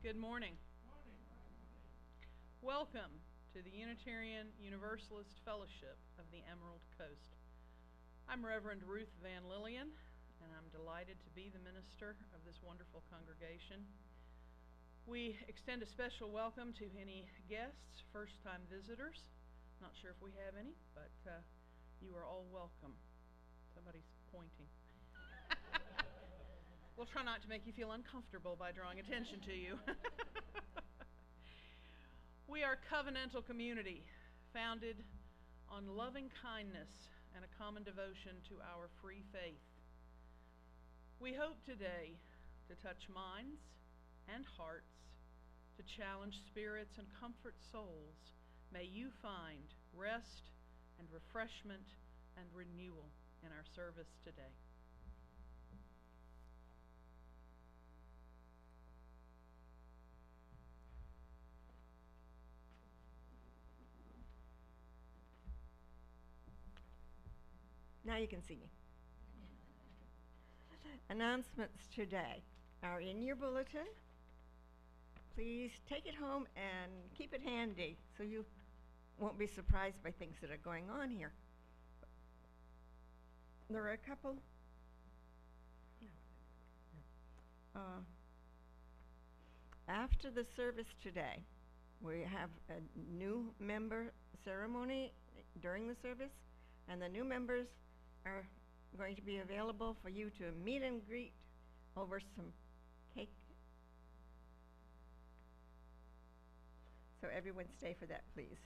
Good morning. Welcome to the Unitarian Universalist Fellowship of the Emerald Coast. I'm Reverend Ruth Van Lillian, and I'm delighted to be the minister of this wonderful congregation. We extend a special welcome to any guests, first-time visitors. Not sure if we have any, but you are all welcome. Somebody's pointing. We'll try not to make you feel uncomfortable by drawing attention to you. We are a covenantal community founded on loving kindness and a common devotion to our free faith. We hope today to touch minds and hearts, to challenge spirits and comfort souls. May you find rest and refreshment and renewal in our service today. Now you can see me. Announcements today are in your bulletin. Please take it home and keep it handy so you won't be surprised by things that are going on here. There are a couple. After the service today, we have a new member ceremony during the service, and the new members are going to be available for you to meet and greet over some cake. So everyone stay for that, please.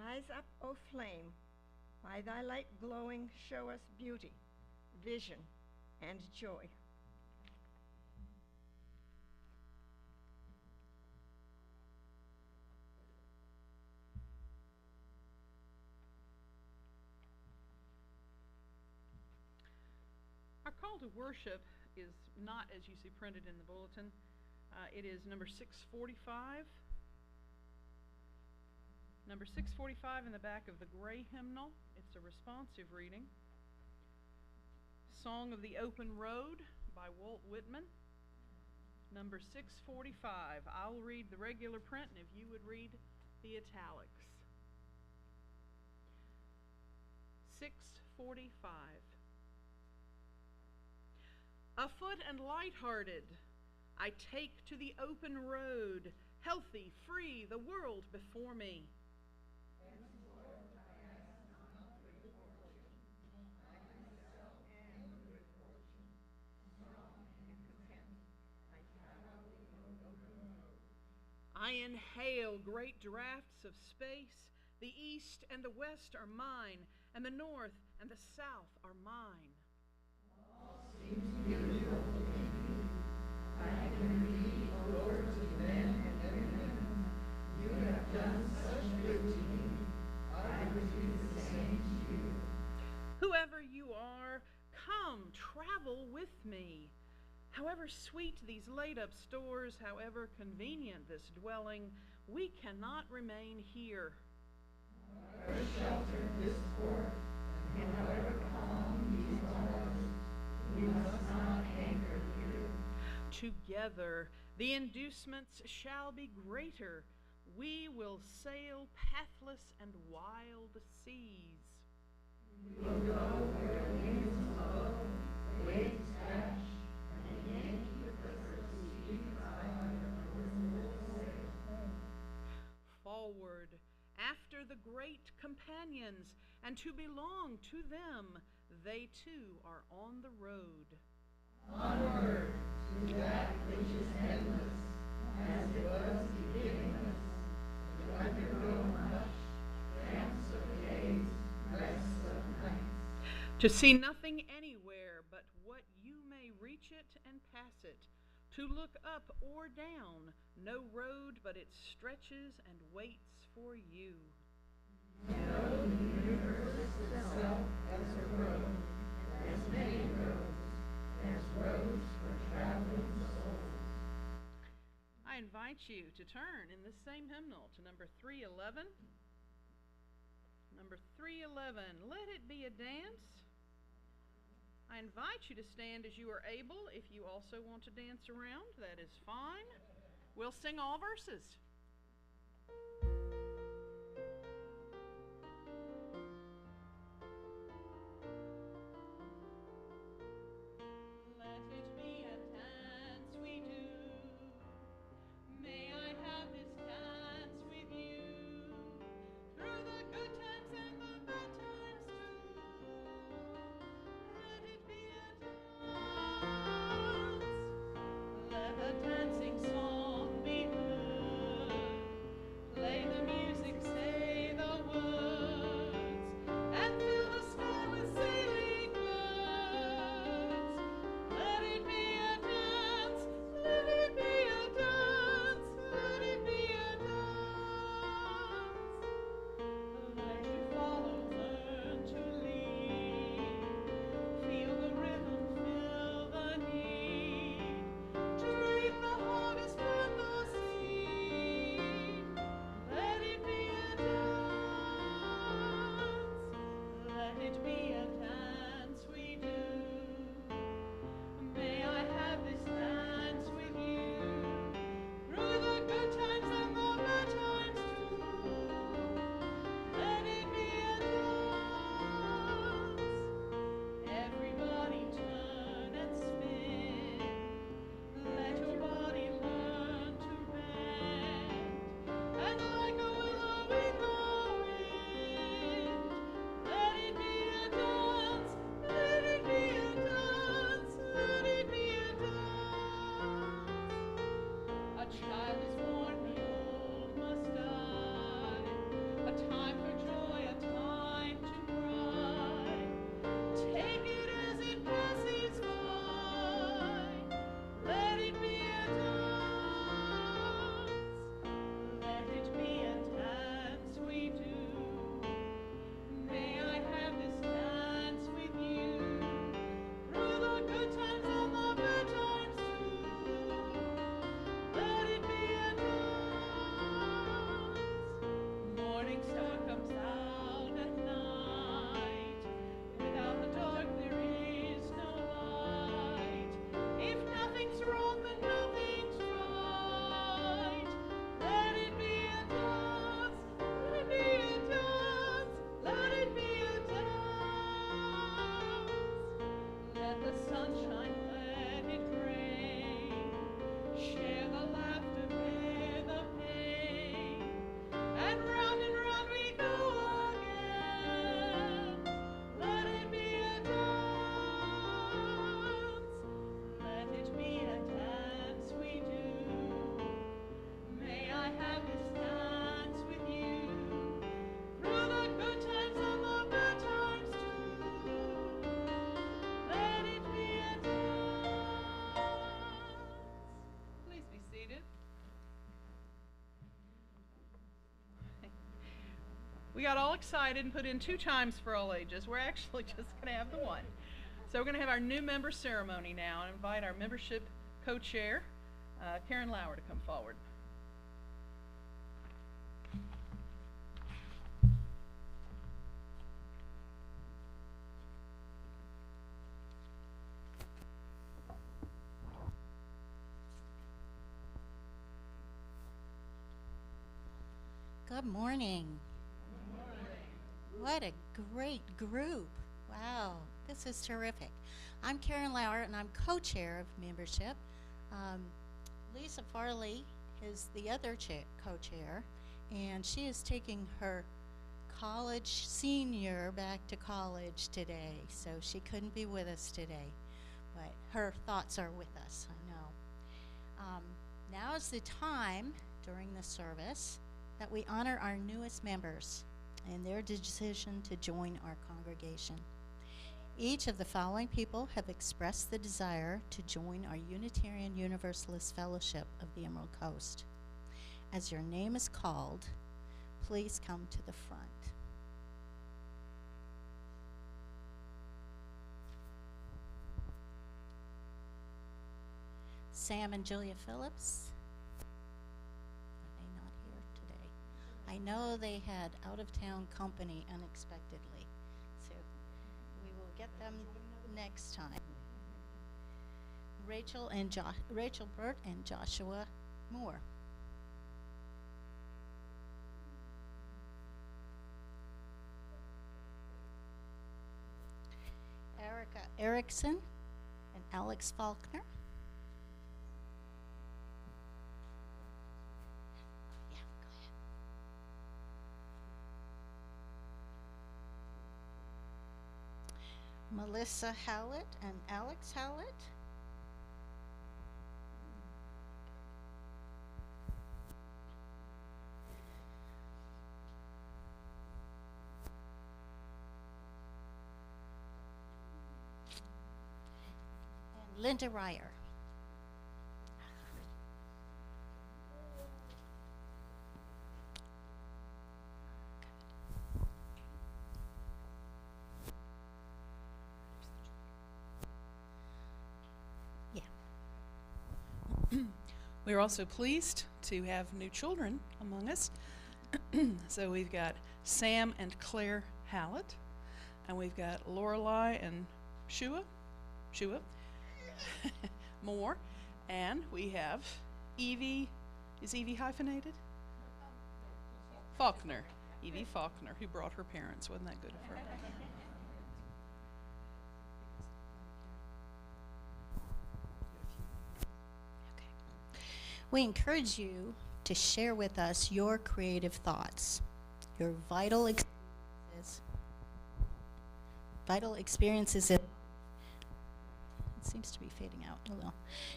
Rise up, O flame, by thy light glowing, show us beauty, vision, and joy. Our call to worship is not as you see printed in the bulletin. It is number 645. Number 645 in the back of the gray hymnal. It's a responsive reading. Song of the Open Road by Walt Whitman. Number 645. I'll read the regular print, and if you would read the italics. 645. Afoot and light-hearted, I take to the open road, healthy, free, the world before me. I inhale great draughts of space. The east and the west are mine, and the north and the south are mine. All seems beautiful to me. I can read words of men and women. You have done such good to me. I would do the same to you. Whoever you are, come, travel with me. However sweet these laid-up stores, however convenient this dwelling, we cannot remain here. However sheltered this fort, and however calm these waters, we must not anchor here. Together the inducements shall be greater. We will sail pathless and wild seas. We will go where the winds blow, waves crash, and yank the first sweet cry of the sail. Forward after the great companions, and to belong to them, they too are on the road. Onward to that which is endless, as it was beginning us, to undergo much, tramps of days, rests of nights. To see nothing anywhere but what you may reach it and pass it. To look up or down, no road but it stretches and waits for you. Know the universe itself as a road, as many roads, as roads for traveling souls. I invite you to turn in this same hymnal to number 311. Number 311, Let It Be a Dance. I invite you to stand as you are able. If you also want to dance around, that is fine. We'll sing all verses. Let it be a dance we do. May I have this dance with you through the good times and the bad times too. Let it be a dance. Let the dancing song be heard. Play the music, say the words, and fill the sky with sailing birds. Let it be a dance. Let it be a dance. Let it be a dance. Learn to follow, learn to lead. Feel the rhythm, feel the need. To reap the harvest, plant the seed. Let it be a dance. Let it be a dance we do. May I have this dance with you through the good times and the bad times too. Let it be a dance. Everybody turn and spin. Let your body learn to bend. And like a willow in the wind, let it be a dance. sunshine, let it rain. Share the laughter, bear the pain. And round we go again. Let it be a dance. Let it be a dance we do. May I have this dance with you. Through the good times and the bad times too. Let it be a dance. Please be seated. We got all excited and put in 2 times for all ages. We're actually just going to have the one. So we're going to have our new member ceremony now and invite our membership co-chair, Karen Lauer, to come forward. Good morning. What a great group. Wow, this is terrific. I'm Karen Lauer, and I'm co-chair of membership. Lisa Farley is the other co-chair, and she is taking her college senior back to college today, so she couldn't be with us today, but her thoughts are with us, I know. Now is the time during the service that we honor our newest members and their decision to join our congregation. Each of the following people have expressed the desire to join our Unitarian Universalist Fellowship of the Emerald Coast. As your name is called, please come to the front. Sam and Julia Phillips. Are they not here today? I know they had out-of-town company unexpectedly, so we will get them next time. Rachel Burt and Joshua Moore. Erica Erickson and Alex Faulkner. Yeah, go ahead. Melissa Howlett and Alex Howlett. And Linda Ryer. We're also pleased to have new children among us. So we've got Sam and Claire Hallett, and we've got Lorelei and Shua Moore, and we have Evie. Is Evie hyphenated? Faulkner. Evie Faulkner, who brought her parents. Wasn't that good of her? We encourage you to share with us your creative thoughts, your vital experiences. It seems to be fading out a little.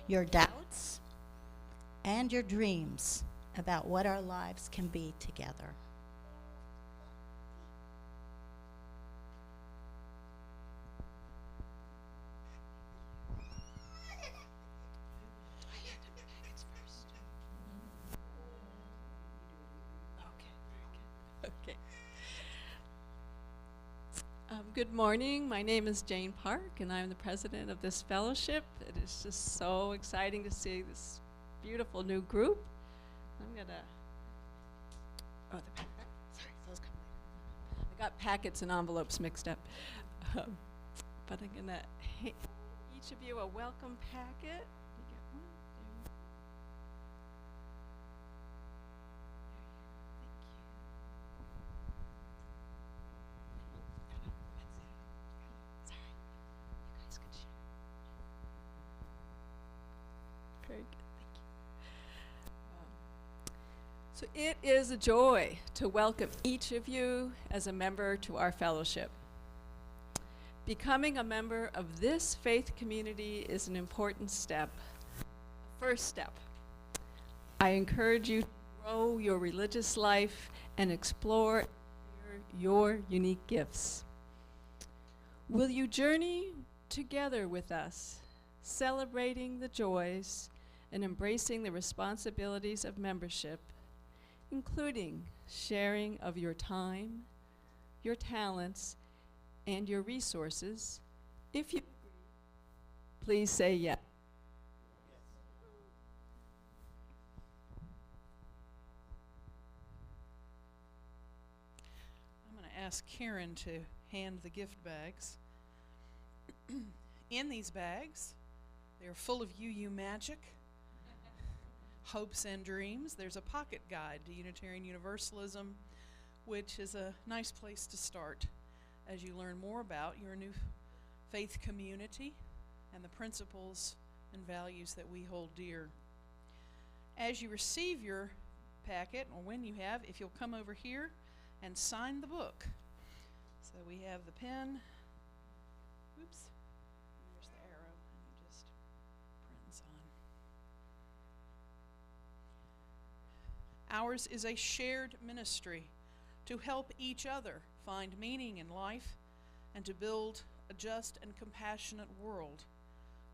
Your doubts and your dreams about what our lives can be together. Okay. Good morning. My name is Jane Park, and I'm the president of this fellowship. It is just so exciting to see this beautiful new group. I'm gonna. Oh, the packet. Sorry, those come later. I got packets and envelopes mixed up, but I'm gonna hand each of you a welcome packet. You get one. There you go. Sorry. You guys could share. Very good. Thank you. So it is a joy to welcome each of you as a member to our fellowship. Becoming a member of this faith community is an important step. First step. I encourage you to grow your religious life and explore your unique gifts. Will you journey together with us, celebrating the joys and embracing the responsibilities of membership, including sharing of your time, your talents, and your resources? If you agree, please say yes. I'm going to ask Karen to hand the gift bags. In these bags, they're full of UU magic, hopes and dreams. There's a pocket guide to Unitarian Universalism, which is a nice place to start as you learn more about your new faith community and the principles and values that we hold dear. As you receive your packet, or when you have, if you'll come over here and sign the book. So we have the pen. Oops. There's the arrow, and you just print and sign. Ours is a shared ministry to help each other find meaning in life and to build a just and compassionate world,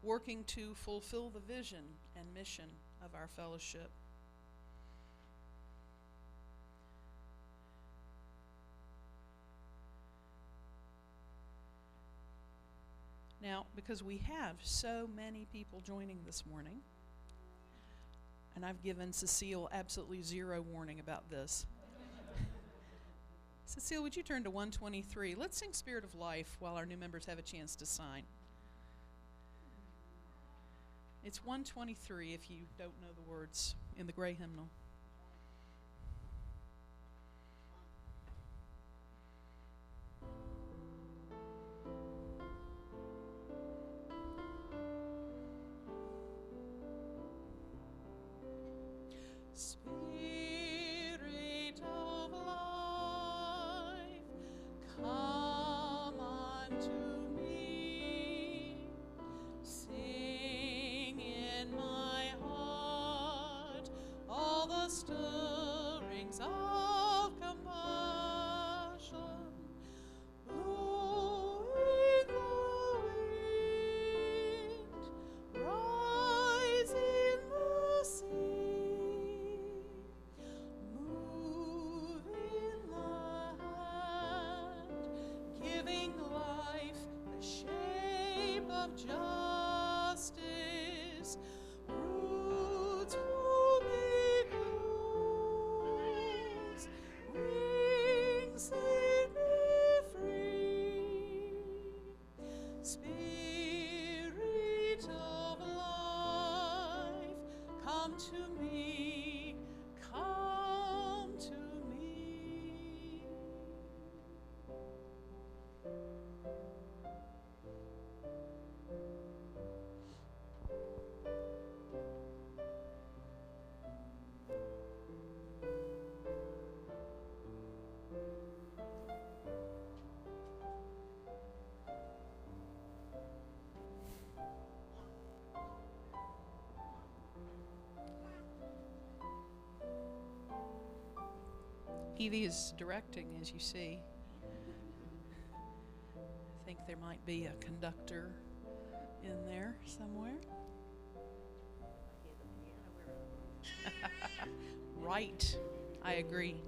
working to fulfill the vision and mission of our fellowship. Now, because we have so many people joining this morning, and I've given Cecile absolutely zero warning about this. Cecile, would you turn to 123? Let's sing Spirit of Life while our new members have a chance to sign. It's 123 if you don't know the words in the gray hymnal. Spirit of life, come unto me. Sing in my heart all the stirrings of compassion. Blowing the wind, rise in the sea, move in the hand, giving life the shape of justice, roots who make roots, wings set me free. Spirit of life, come to me, come to me. Evie is directing, as you see. I think there might be a conductor in there somewhere. Right, I agree.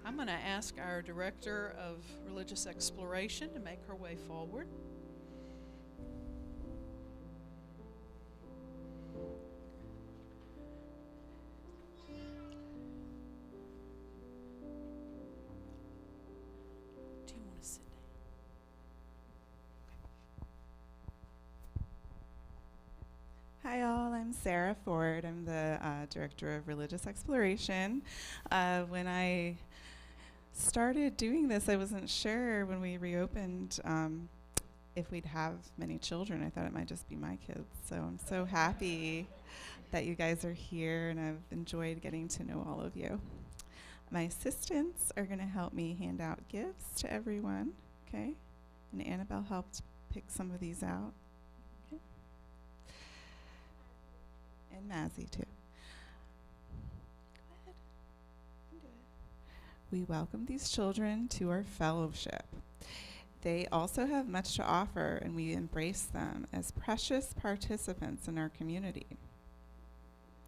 I'm going to ask our Director of Religious Exploration to make her way forward. Do you want to sit down? Hi all, I'm Sarah Ford. I'm the Director of Religious Exploration. When I started doing this, I wasn't sure when we reopened if we'd have many children. I thought it might just be my kids. So I'm so happy that you guys are here, and I've enjoyed getting to know all of you. My assistants are going to help me hand out gifts to everyone, okay? And Annabelle helped pick some of these out. Okay. And Mazzy, too. Go ahead. You can do it. We welcome these children to our fellowship. They also have much to offer, and we embrace them as precious participants in our community.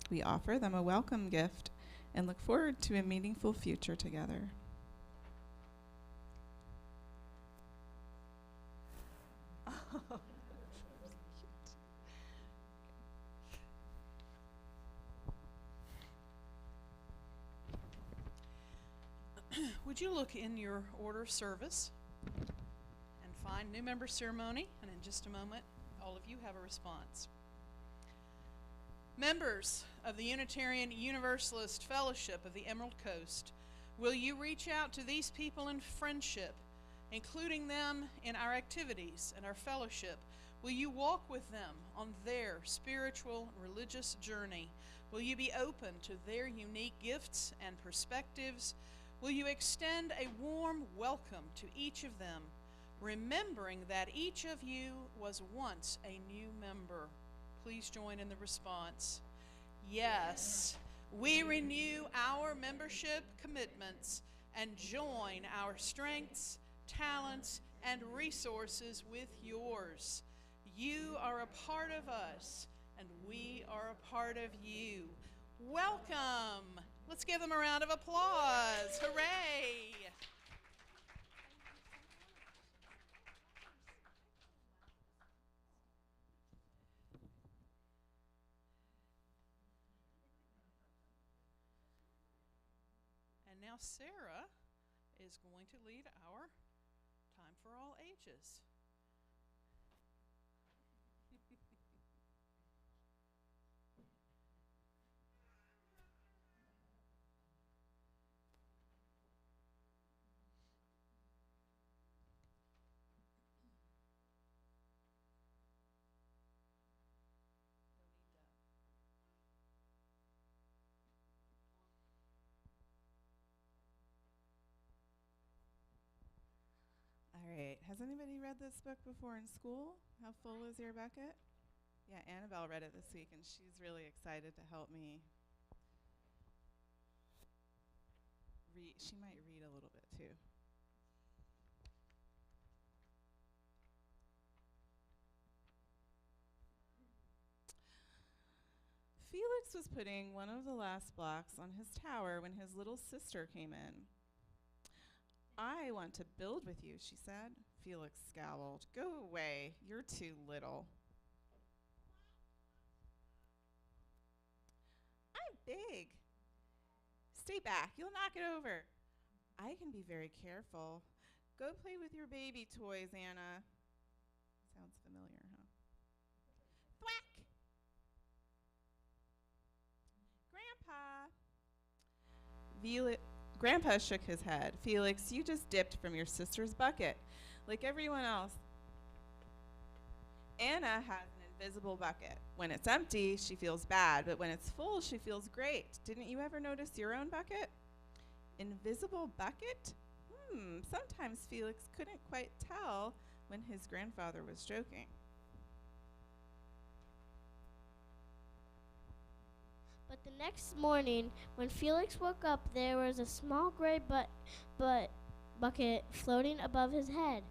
We offer them a welcome gift and look forward to a meaningful future together. Would you look in your order of service and find new member ceremony? And in just a moment, all of you have a response. Members of the Unitarian Universalist Fellowship of the Emerald Coast, will you reach out to these people in friendship, including them in our activities and our fellowship? Will you walk with them on their spiritual, religious journey? Will you be open to their unique gifts and perspectives? Will you extend a warm welcome to each of them, remembering that each of you was once a new member? Please join in the response. Yes, we renew our membership commitments and join our strengths, talents, and resources with yours. You are a part of us, and we are a part of you. Welcome. Let's give them a round of applause. Hooray. And now Sarah is going to lead our Time for All Ages. All right. Has anybody read this book before in school? How Full Is Your Bucket? Yeah, Annabelle read it this week, and she's really excited to help me read. She might read a little bit, too. Felix was putting one of the last blocks on his tower when his little sister came in. I want to build with you, she said. Felix scowled. Go away. You're too little. I'm big. Stay back. You'll knock it over. I can be very careful. Go play with your baby toys, Anna. Sounds familiar, huh? Thwack! Grandpa shook his head. Felix, you just dipped from your sister's bucket, like everyone else. Anna has an invisible bucket. When it's empty, she feels bad, but when it's full, she feels great. Didn't you ever notice your own bucket? Invisible bucket? Sometimes Felix couldn't quite tell when his grandfather was joking. But the next morning, when Felix woke up, there was a small gray bucket floating above his head.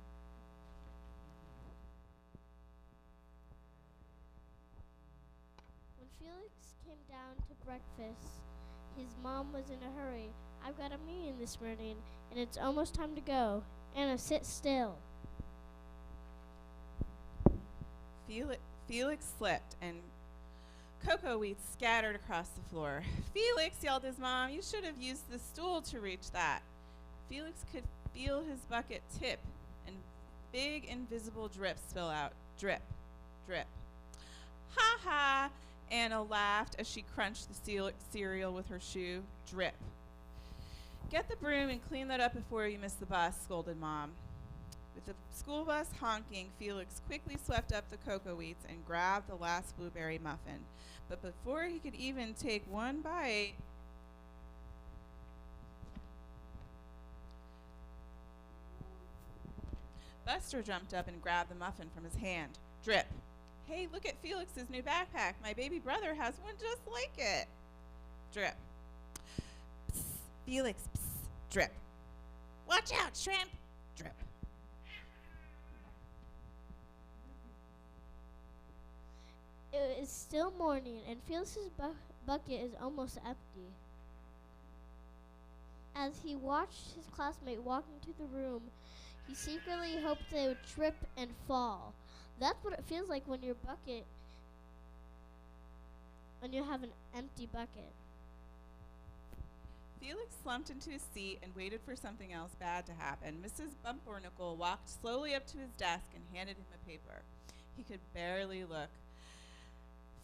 When Felix came down to breakfast, his mom was in a hurry. I've got a meeting this morning, and it's almost time to go. Anna, sit still. Felix slipped, and cocoa weeds scattered across the floor. Felix, yelled his mom, you should have used the stool to reach that. Felix could feel his bucket tip, and big invisible drips spill out. Drip, drip. Ha ha! Anna laughed as she crunched the cereal with her shoe. Drip. Get the broom and clean that up before you miss the bus, scolded Mom. With the school bus honking, Felix quickly swept up the cocoa wheats and grabbed the last blueberry muffin. But before he could even take one bite, Buster jumped up and grabbed the muffin from his hand. Drip. Hey, look at Felix's new backpack. My baby brother has one just like it. Drip. Psst, Felix, psst, drip. Watch out, shrimp. Drip. It is still morning, and Felix's bucket is almost empty. As he watched his classmate walk into the room, he secretly hoped they would trip and fall. That's what it feels like when you have an empty bucket. Felix slumped into his seat and waited for something else bad to happen. Mrs. Bumpornicle walked slowly up to his desk and handed him a paper. He could barely look.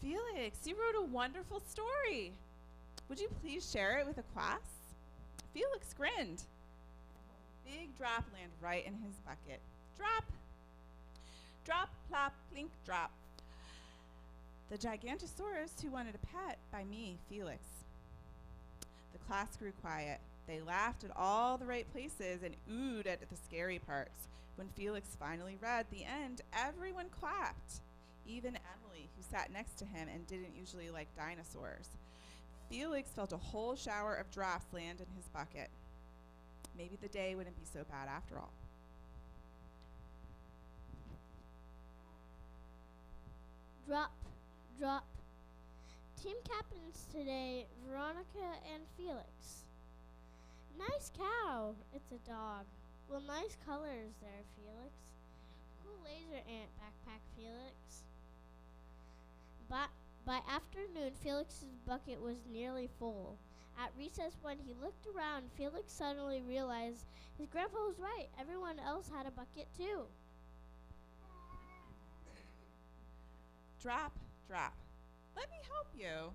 Felix, you wrote a wonderful story. Would you please share it with the class? Felix grinned. Big drop landed right in his bucket. Drop. Drop, plop, plink, drop. The Gigantosaurus who wanted a pet by me, Felix. The class grew quiet. They laughed at all the right places and oohed at the scary parts. When Felix finally read the end, everyone clapped. Even Emily, who sat next to him and didn't usually like dinosaurs. Felix felt a whole shower of drops land in his bucket. Maybe the day wouldn't be so bad after all. Drop, drop. Team captains today, Veronica and Felix. Nice cow. It's a dog. Well, nice colors there, Felix. Cool laser ant backpack, Felix. By afternoon, Felix's bucket was nearly full. At recess, when he looked around, Felix suddenly realized his grandpa was right. Everyone else had a bucket too. Drop, drop. Let me help you.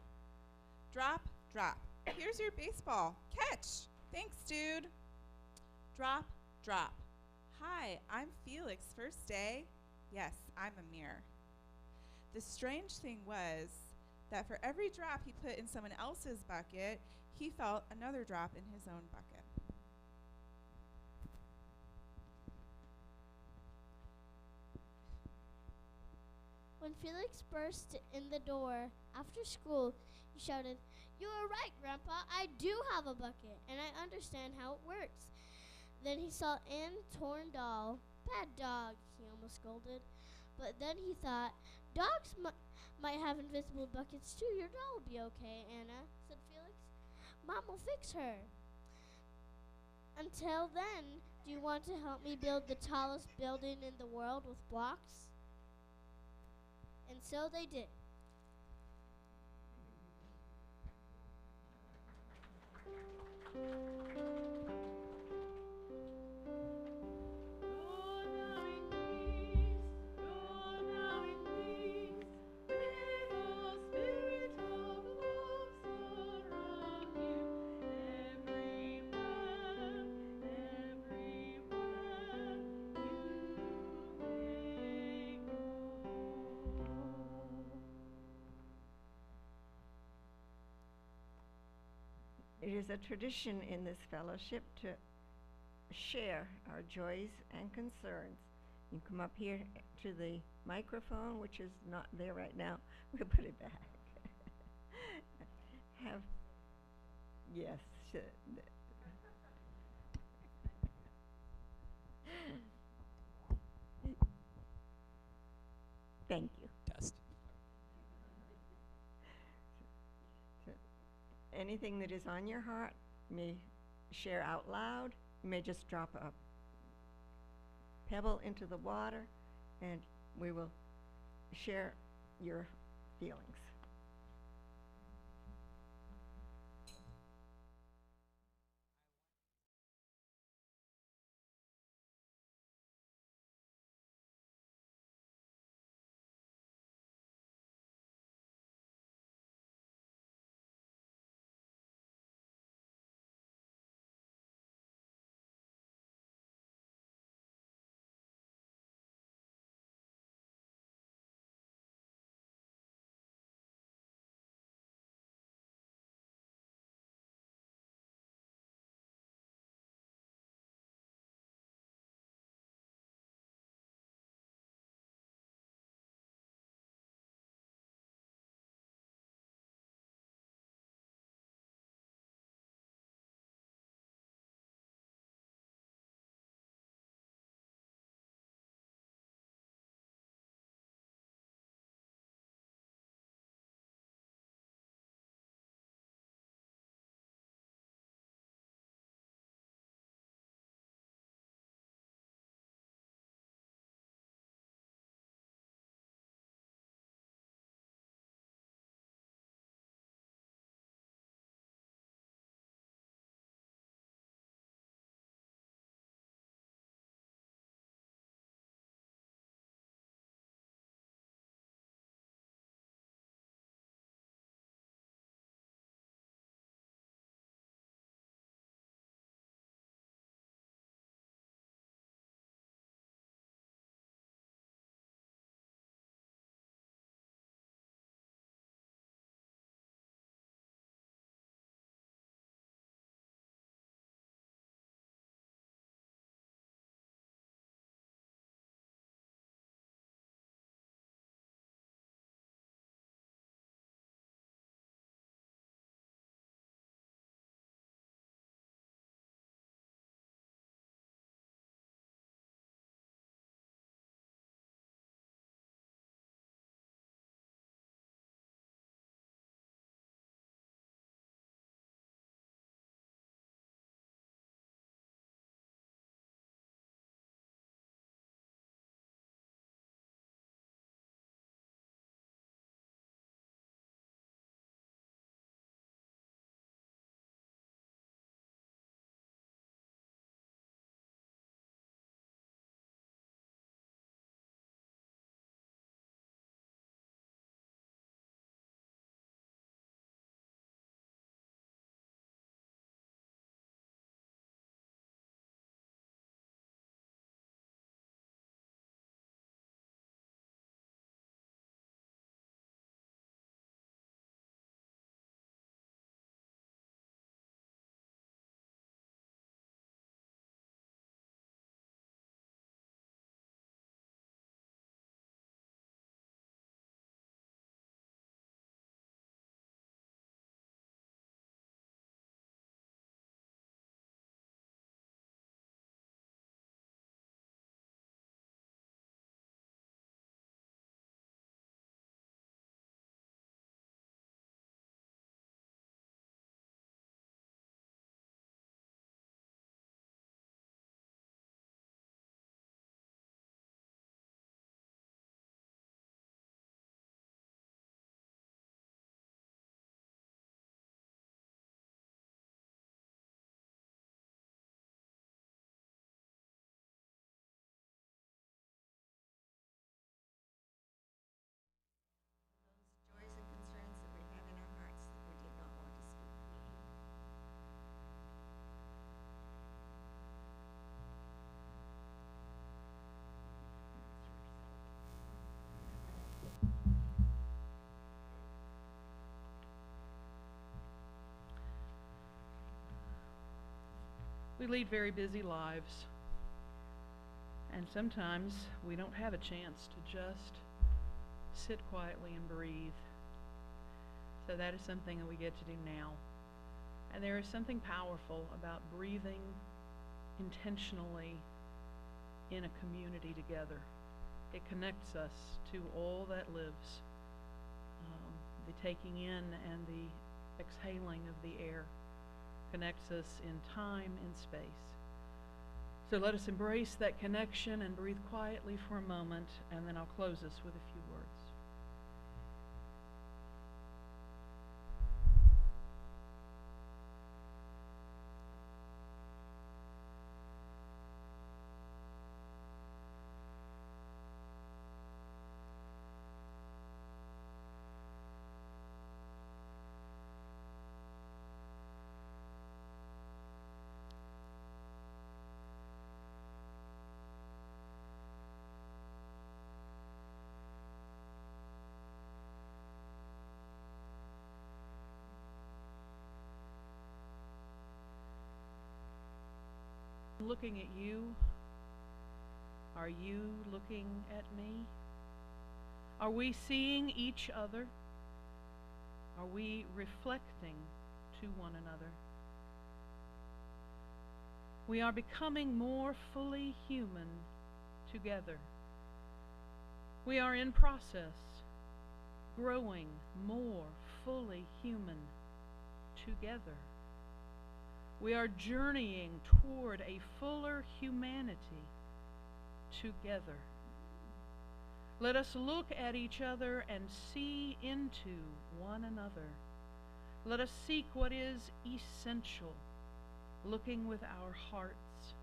Drop, drop. Here's your baseball. Catch. Thanks, dude. Drop, drop. Hi, I'm Felix. First day? Yes, I'm Amir. The strange thing was that for every drop he put in someone else's bucket, he felt another drop in his own bucket. When Felix burst in the door after school, he shouted, "You are right, Grandpa. I do have a bucket, and I understand how it works." Then he saw Anne Torndal. "Bad dog," he almost scolded. But then he thought, "Dogs might have invisible buckets too. Your doll will be okay, Anna," said Felix. "Mom will fix her. Until then, do you want to help me build the tallest building in the world with blocks?" And so they did. It is a tradition in this fellowship to share our joys and concerns. You come up here to the microphone, which is not there right now. We'll put it back. Have, yes. Thank you. Test. Anything that is on your heart, you may share out loud. You may just drop a pebble into the water, and we will share your feelings. We lead very busy lives, and sometimes we don't have a chance to just sit quietly and breathe. So that is something that we get to do now. And there is something powerful about breathing intentionally in a community together. It connects us to all that lives. The taking in and the exhaling of the air connects us in time and space. So let us embrace that connection and breathe quietly for a moment, and then I'll close us with a few words. Looking at you, are you looking at me? Are we seeing each other? Are we reflecting to one another? We are becoming more fully human together. We are in process, growing more fully human together. We are journeying toward a fuller humanity together. Let us look at each other and see into one another. Let us seek what is essential, looking with our hearts,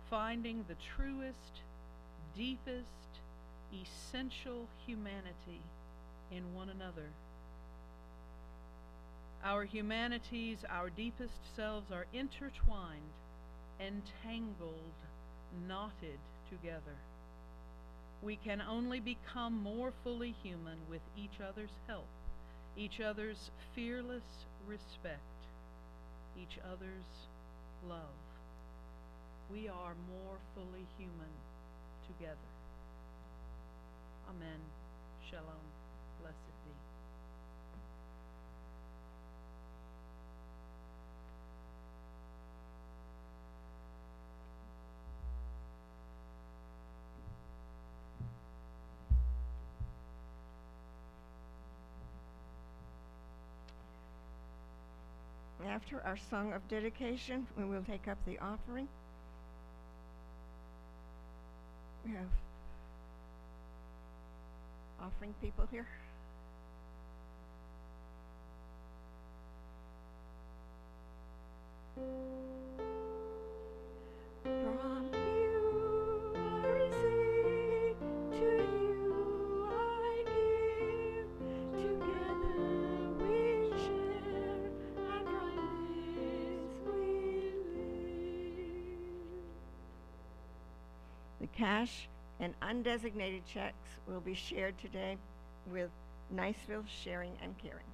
finding the truest, deepest, essential humanity in one another. Our humanities, our deepest selves are intertwined, entangled, knotted together. We can only become more fully human with each other's help, each other's fearless respect, each other's love. We are more fully human together. Amen. Shalom. Blessed be. After our song of dedication, we will take up the offering. We have offering people here. From you I receive, to you I give. Together we share, and from this we live. The cash and undesignated checks will be shared today with Niceville Sharing and Caring.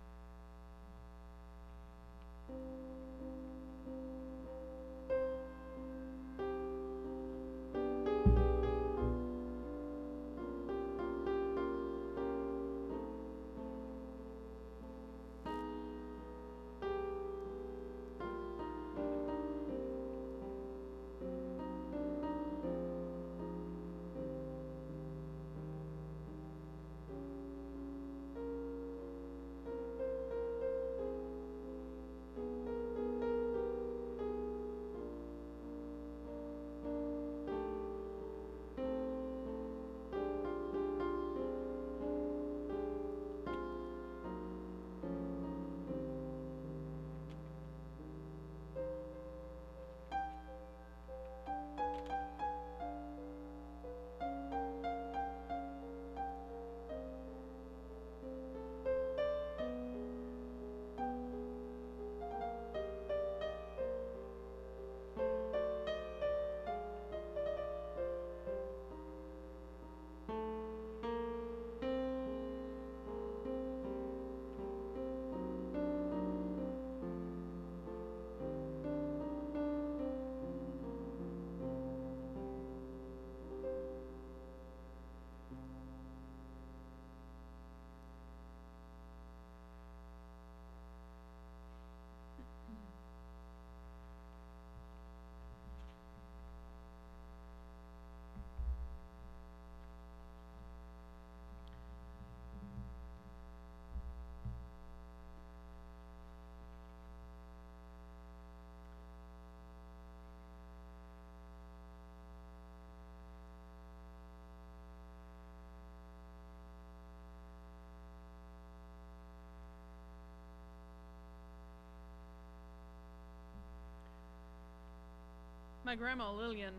My grandma Lillian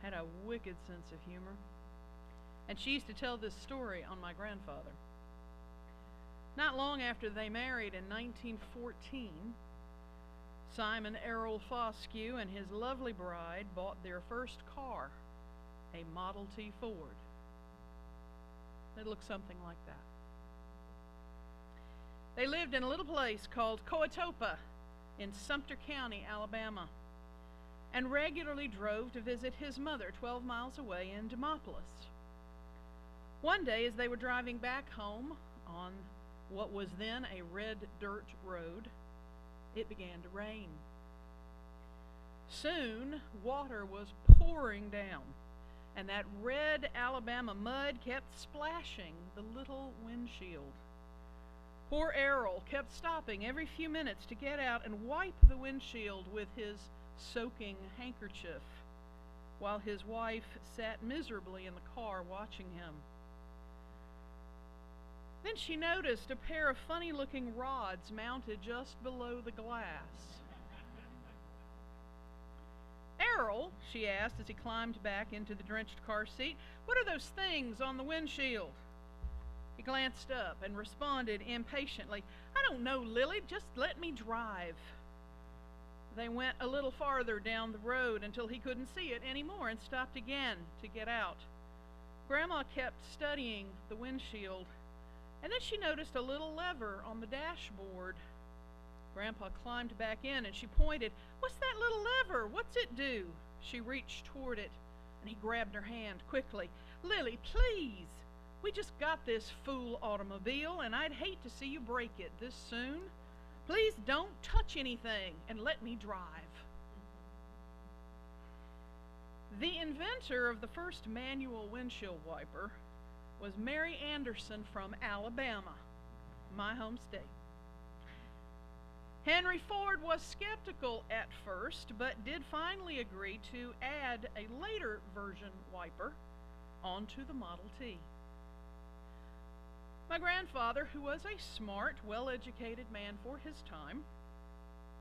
had a wicked sense of humor, and she used to tell this story on my grandfather. Not long after they married in 1914, Simon Errol Foscue and his lovely bride bought their first car, a Model T Ford. It looked something like that. They lived in a little place called Coatopa in Sumter County, Alabama, and regularly drove to visit his mother 12 miles away in Demopolis. One day, as they were driving back home on what was then a red dirt road, it began to rain. Soon, water was pouring down, and that red Alabama mud kept splashing the little windshield. Poor Errol kept stopping every few minutes to get out and wipe the windshield with his soaking handkerchief, while his wife sat miserably in the car watching him. Then she noticed a pair of funny-looking rods mounted just below the glass. "Errol," she asked as he climbed back into the drenched car seat, "what are those things on the windshield?" He glanced up and responded impatiently, "I don't know, Lily, just let me drive." They went a little farther down the road until he couldn't see it anymore and stopped again to get out. Grandma kept studying the windshield, and then she noticed a little lever on the dashboard. Grandpa climbed back in and she pointed. "What's that little lever? What's it do?" She reached toward it and he grabbed her hand quickly. "Lily, please. We just got this fool automobile and I'd hate to see you break it this soon. Please don't touch anything and let me drive." The inventor of the first manual windshield wiper was Mary Anderson from Alabama, my home state. Henry Ford was skeptical at first, but did finally agree to add a later version wiper onto the Model T. My grandfather, who was a smart, well-educated man for his time,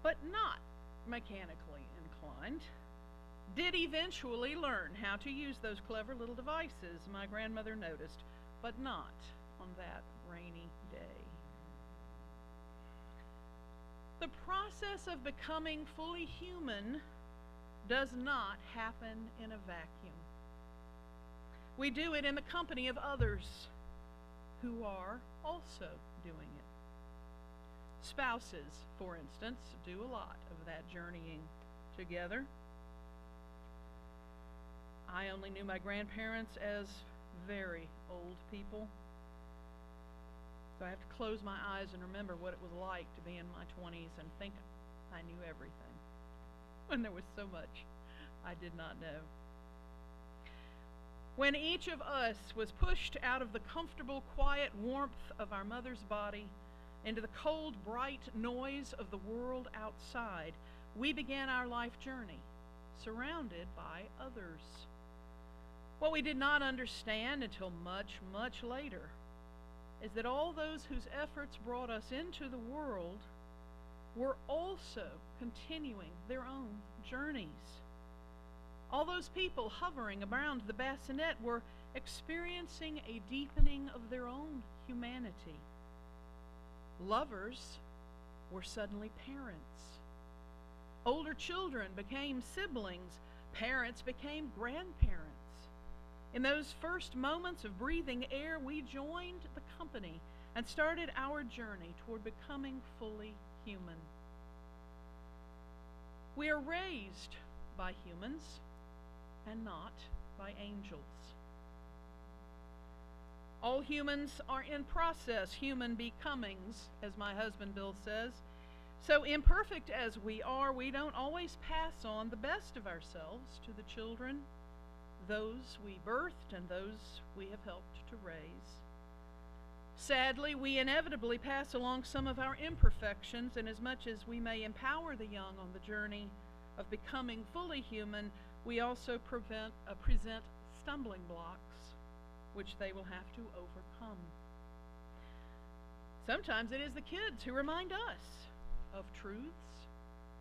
but not mechanically inclined, did eventually learn how to use those clever little devices my grandmother noticed, but not on that rainy day. The process of becoming fully human does not happen in a vacuum. We do it in the company of others who are also doing it. Spouses, for instance, do a lot of that journeying together. I only knew my grandparents as very old people, so I have to close my eyes and remember what it was like to be in my 20s and think I knew everything, when there was so much I did not know. When each of us was pushed out of the comfortable, quiet warmth of our mother's body into the cold, bright noise of the world outside, we began our life journey, surrounded by others. What we did not understand until much, much later is that all those whose efforts brought us into the world were also continuing their own journeys. All those people hovering around the bassinet were experiencing a deepening of their own humanity. Lovers were suddenly parents. Older children became siblings. Parents became grandparents. In those first moments of breathing air, we joined the company and started our journey toward becoming fully human. We are raised by humans and not by angels. All humans are in process, human becomings, as my husband Bill says. So imperfect as we are, we don't always pass on the best of ourselves to the children, those we birthed and those we have helped to raise. Sadly, we inevitably pass along some of our imperfections, and as much as we may empower the young on the journey of becoming fully human, we also present stumbling blocks which they will have to overcome. Sometimes it is the kids who remind us of truths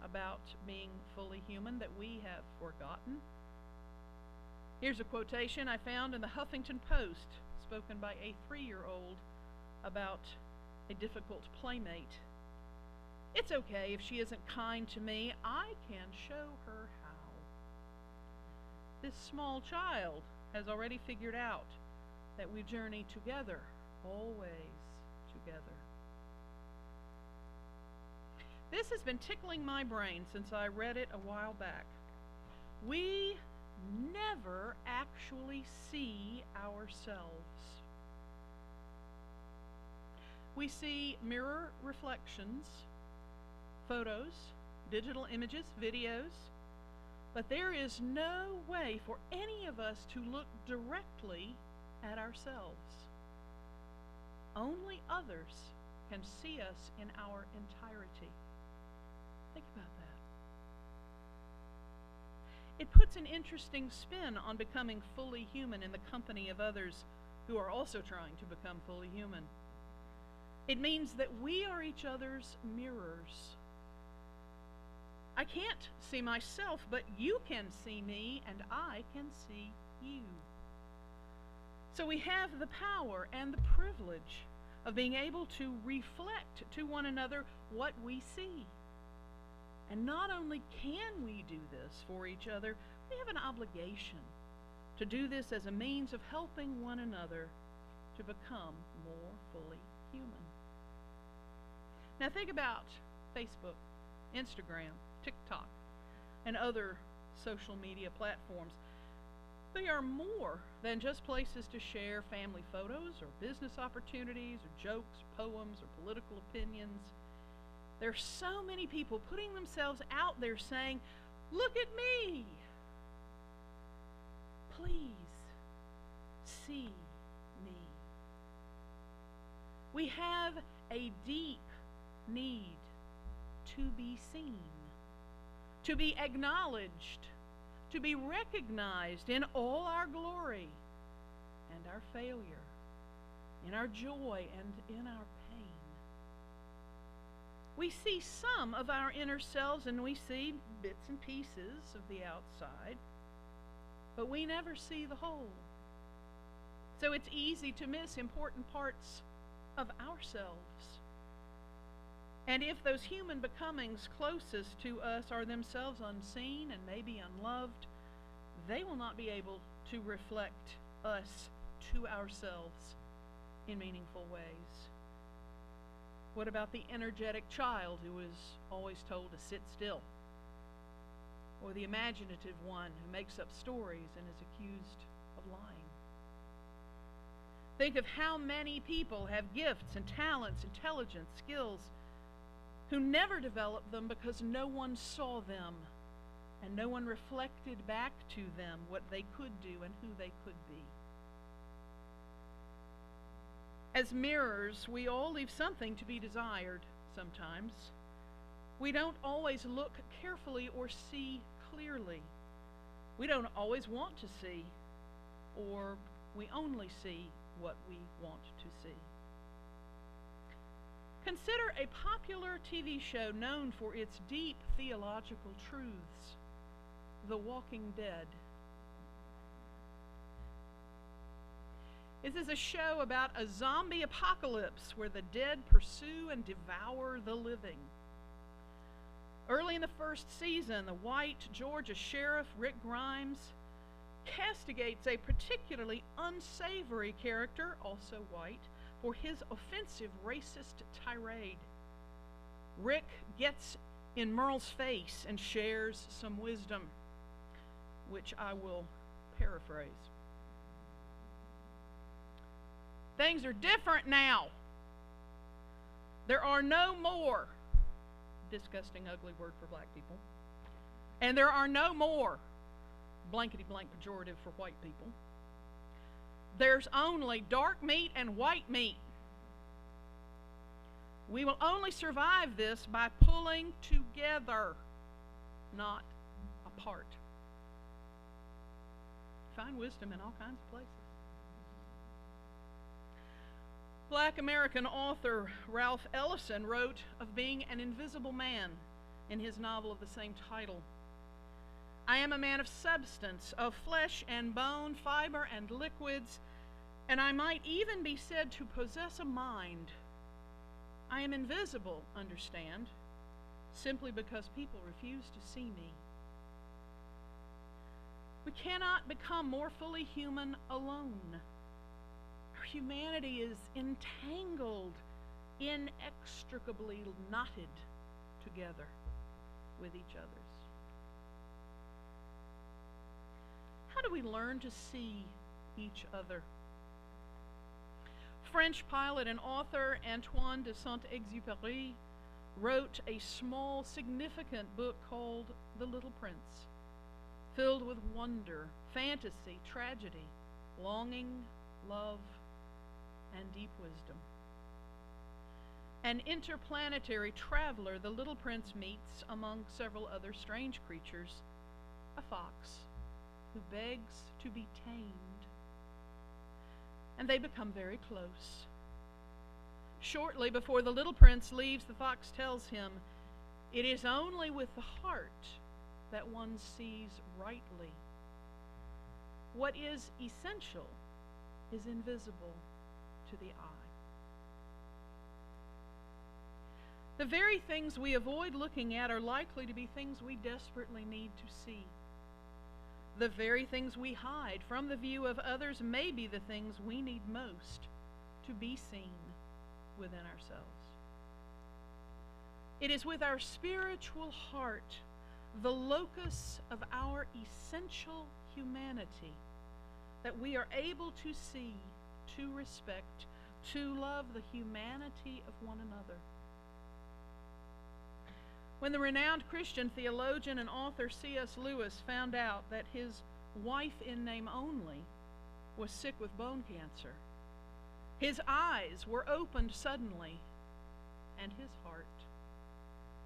about being fully human that we have forgotten? Here's a quotation I found in the Huffington Post, spoken by a 3-year-old about a difficult playmate. "It's okay if she isn't kind to me. I can show her how." This small child has already figured out that we journey together, always together. This has been tickling my brain since I read it a while back. We never actually see ourselves. We see mirror reflections, photos, digital images, videos, but there is no way for any of us to look directly at ourselves. Only others can see us in our entirety. Think about that. It puts an interesting spin on becoming fully human in the company of others who are also trying to become fully human. It means that we are each other's mirrors. I can't see myself, but you can see me, and I can see you. So we have the power and the privilege of being able to reflect to one another what we see. And not only can we do this for each other, we have an obligation to do this as a means of helping one another to become more fully human. Now think about Facebook, Instagram, TikTok, and other social media platforms. They are more than just places to share family photos or business opportunities or jokes, poems, or political opinions. There are so many people putting themselves out there saying, "Look at me. Please see me." We have a deep need to be seen, to be acknowledged, to be recognized in all our glory and our failure, in our joy and in our pain. We see some of our inner selves and we see bits and pieces of the outside, but we never see the whole. So it's easy to miss important parts of ourselves. And if those human becomings closest to us are themselves unseen and maybe unloved, they will not be able to reflect us to ourselves in meaningful ways. What about the energetic child who is always told to sit still? Or the imaginative one who makes up stories and is accused of lying? Think of how many people have gifts and talents, intelligence, skills, who never developed them because no one saw them and no one reflected back to them what they could do and who they could be. As mirrors, we all leave something to be desired sometimes. We don't always look carefully or see clearly. We don't always want to see, or we only see what we want to see. Consider a popular TV show known for its deep theological truths, The Walking Dead. This is a show about a zombie apocalypse where the dead pursue and devour the living. Early in the first season, the white Georgia sheriff, Rick Grimes, castigates a particularly unsavory character, also white, for his offensive racist tirade. Rick gets in Merle's face and shares some wisdom, which I will paraphrase. Things are different now. There are no more, disgusting, ugly word for black people, and there are no more blankety-blank pejorative for white people. There's only dark meat and white meat. We will only survive this by pulling together, not apart. Find wisdom in all kinds of places. Black American author Ralph Ellison wrote of being an invisible man in his novel of the same title. I am a man of substance, of flesh and bone, fiber and liquids, and I might even be said to possess a mind. I am invisible, understand, simply because people refuse to see me. We cannot become more fully human alone. Our humanity is entangled, inextricably knotted together with each other's. How do we learn to see each other? French pilot and author Antoine de Saint-Exupéry wrote a small, significant book called The Little Prince, filled with wonder, fantasy, tragedy, longing, love, and deep wisdom. An interplanetary traveler, the little prince meets, among several other strange creatures, a fox who begs to be tamed. And they become very close. Shortly before the little prince leaves, the fox tells him, "It is only with the heart that one sees rightly. What is essential is invisible to the eye." The very things we avoid looking at are likely to be things we desperately need to see. The very things we hide from the view of others may be the things we need most to be seen within ourselves. It is with our spiritual heart, the locus of our essential humanity, that we are able to see, to respect, to love the humanity of one another. When the renowned Christian theologian and author C.S. Lewis found out that his wife in name only was sick with bone cancer, his eyes were opened suddenly, and his heart,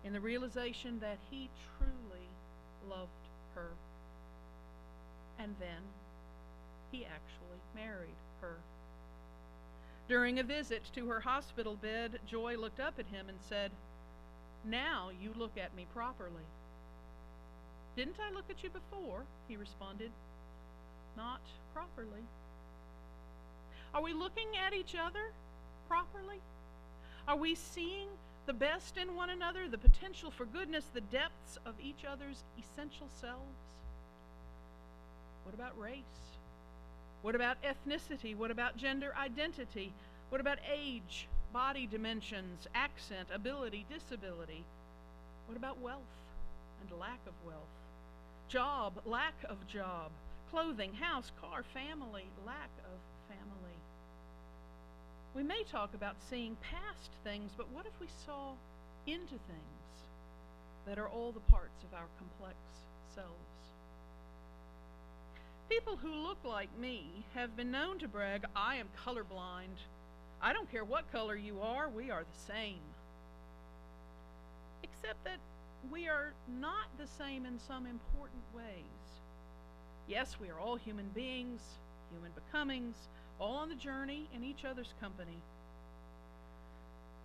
in the realization that he truly loved her. And then he actually married her. During a visit to her hospital bed, Joy looked up at him and said, "Now you look at me properly." "Didn't I look at you before?" he responded. "Not properly." Are we looking at each other properly? Are we seeing the best in one another, the potential for goodness, the depths of each other's essential selves? What about race? What about ethnicity? What about gender identity? What about age, body dimensions, accent, ability, disability? What about wealth and lack of wealth? Job, lack of job, clothing, house, car, family, lack of family. We may talk about seeing past things, but what if we saw into things that are all the parts of our complex selves? People who look like me have been known to brag, "I am colorblind. I don't care what color you are, we are the same." Except that we are not the same in some important ways. Yes, we are all human beings, human becomings, all on the journey in each other's company.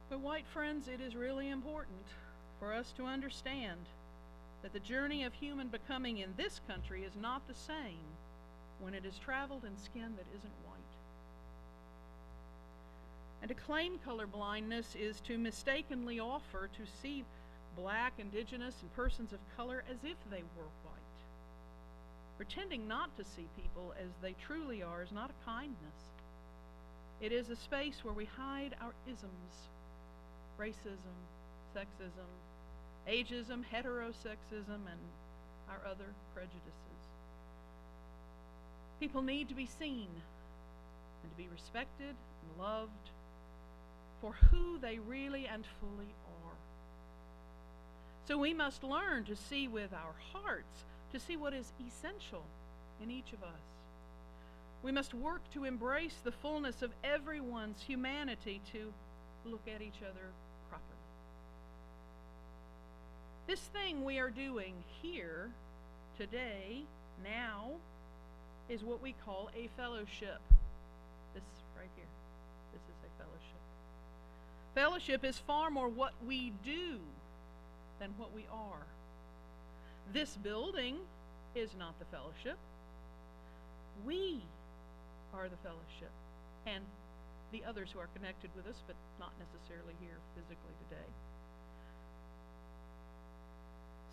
But white friends, it is really important for us to understand that the journey of human becoming in this country is not the same when it is traveled in skin that isn't white. And to claim colorblindness is to mistakenly offer to see black, indigenous, and persons of color as if they were white. Pretending not to see people as they truly are is not a kindness. It is a space where we hide our isms: racism, sexism, ageism, heterosexism, and our other prejudices. People need to be seen and to be respected and loved for who they really and fully are. So we must learn to see with our hearts, to see what is essential in each of us. We must work to embrace the fullness of everyone's humanity, to look at each other properly. This thing we are doing here, today, now, is what we call a fellowship. This right here. This is a fellowship. Fellowship is far more what we do than what we are. This building is not the fellowship. We are the fellowship, and the others who are connected with us, but not necessarily here physically today.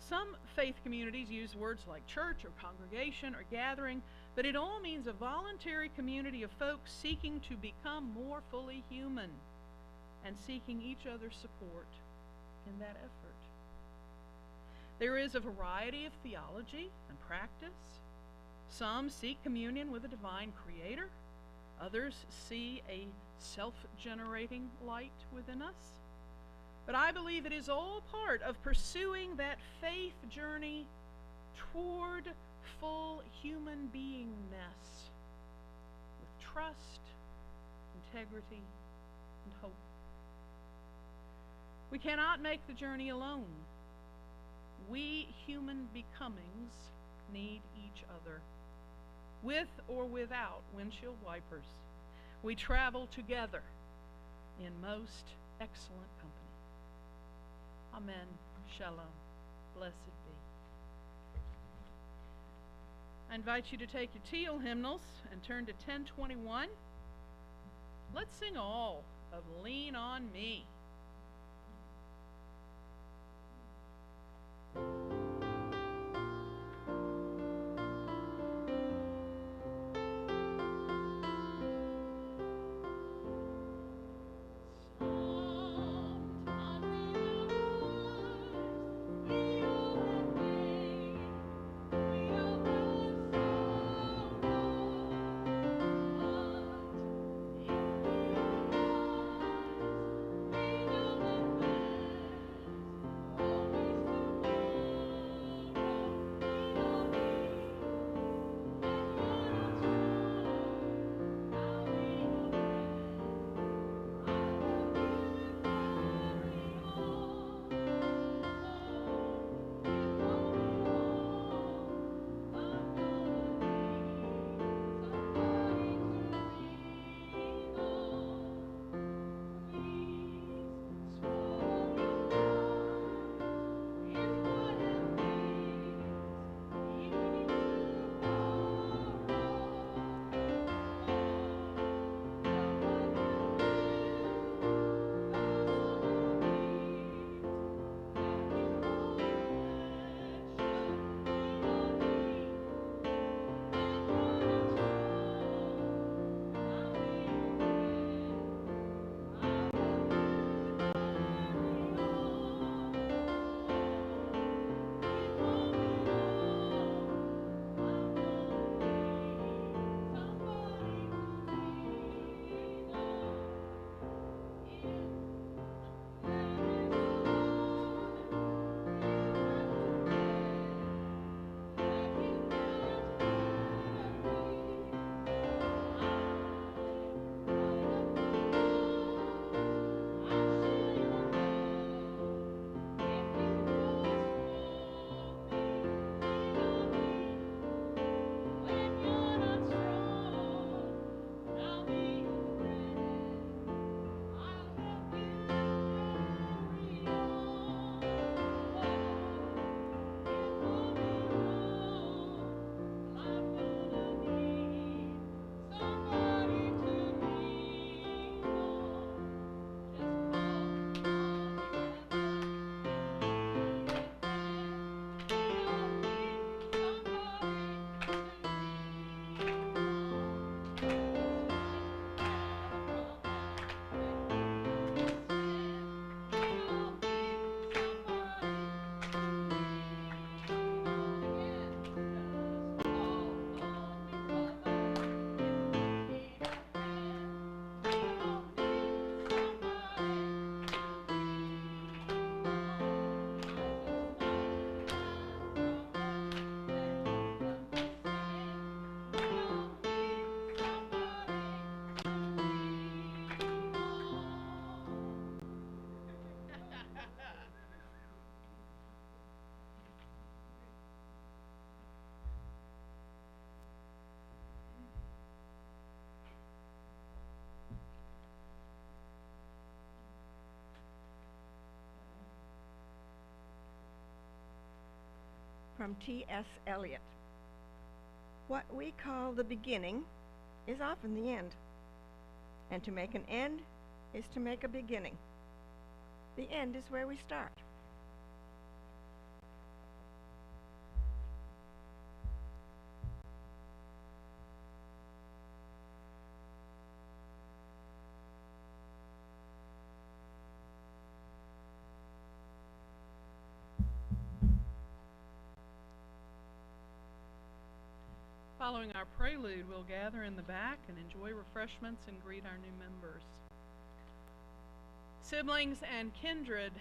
Some faith communities use words like church or congregation or gathering, but it all means a voluntary community of folks seeking to become more fully human and seeking each other's support in that effort. There is a variety of theology and practice. Some seek communion with a divine creator. Others see a self-generating light within us. But I believe it is all part of pursuing that faith journey toward full human beingness with trust, integrity, and hope. We cannot make the journey alone. We human becomings need each other, with or without windshield wipers. We travel together in most excellent company. Amen. Shalom. Blessed be. I invite you to take your teal hymnals and turn to 1021. Let's sing all of Lean on Me. Sometimes from T.S. Eliot. What we call the beginning is often the end, and to make an end is to make a beginning. The end is where we start. Following our prelude, we'll gather in the back and enjoy refreshments and greet our new members. Siblings and kindred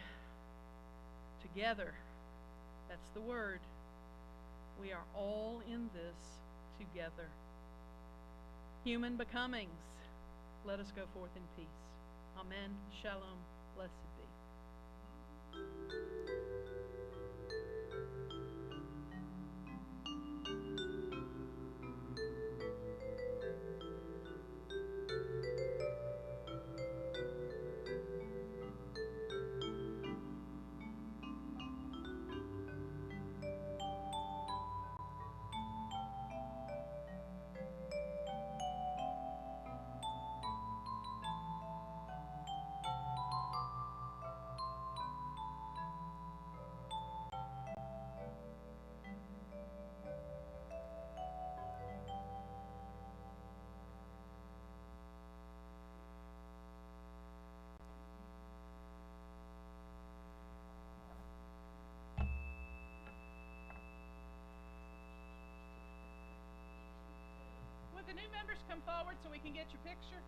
together. That's the word. We are all in this together. Human becomings. Let us go forth in peace. Amen. Shalom. Blessed be. Would the new members come forward so we can get your picture?